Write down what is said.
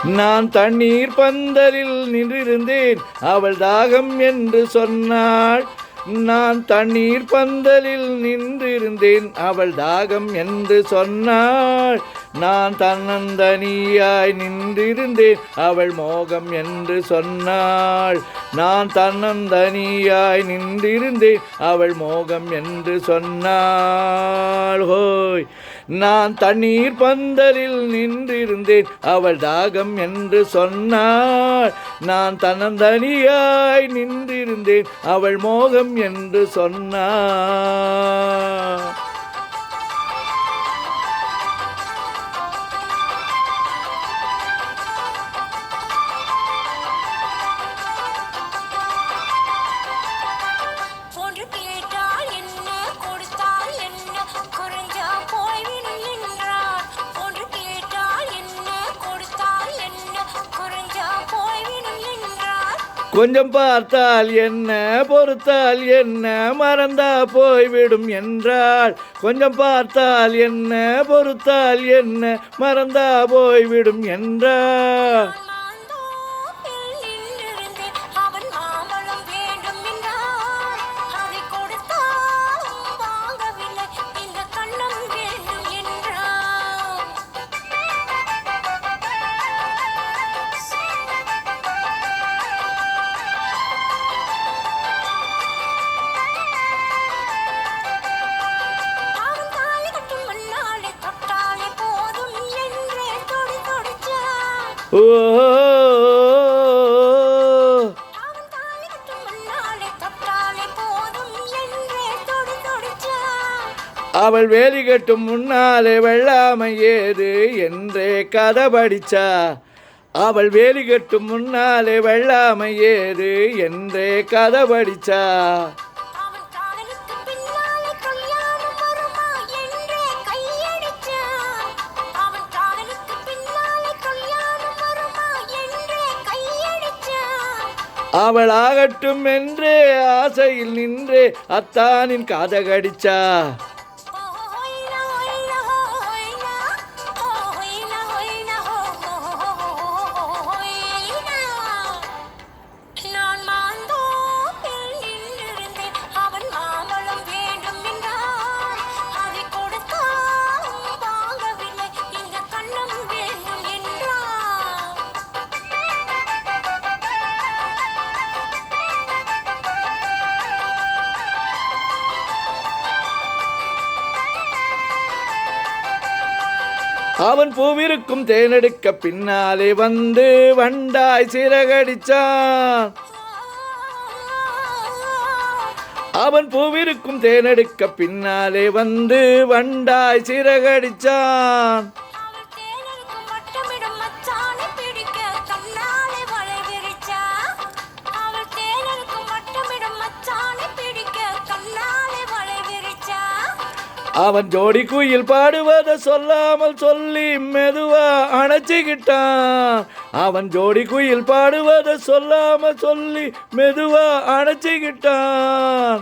நான் தண்ணீர் பந்தலில் நின்றிருந்தேன், அவள் தாகம் என்று சொன்னாள். நான் தண்ணீர் பந்தலில் நின்றிருந்தேன், அவள் தாகம் என்று சொன்னாள். நான் தன்னந்தனியாய் நின்றிருந்தேன், அவள் மோகம் என்று சொன்னாள். நான் தன்னந்தனியாய் நின்றிருந்தேன், அவள் மோகம் என்று சொன்னாள். ஹோய், நான் தண்ணீர் பந்தலில் நின்றிருந்தேன், அவள் தாகம் என்று சொன்னாள். நான் தன்னந்தனியாய் நின்றிருந்தேன், அவள் மோகம் என்று சொன்னாள். கொஞ்சம் பார்த்தால் என்ன, பொறுத்தால் என்ன, மறந்தா போய்விடும் என்றாள். கொஞ்சம் பார்த்தால் என்ன, பொறுத்தால் என்ன, மறந்தா போய்விடும் என்றாள். அவள் வேலி கட்டும் முன்னாலே வெள்ளாமை ஏது என்றே கதை படிச்சா. அவள் வேலி கட்டும் முன்னாலே வெள்ளாமை ஏது என்றே கதை படிச்சா. அவள் ஆகட்டும் என்றே ஆசையில் நின்றே அத்தானின் காதை கடிச்சா. அவன் பூவிருக்கும் தேனெடுக்க பின்னாலே வந்து வண்டாய் சிறகடிச்சான். அவன் பூவிருக்கும் தேனெடுக்க பின்னாலே வந்து வண்டாய் சிறகடிச்சான். அவன் ஜோடி குயில் பாடுவதை சொல்லாமல் சொல்லி மெதுவா அணைச்சிக்கிட்டான். அவன் ஜோடி குயில் பாடுவதை சொல்லாமல் சொல்லி மெதுவா அணைச்சிக்கிட்டான்.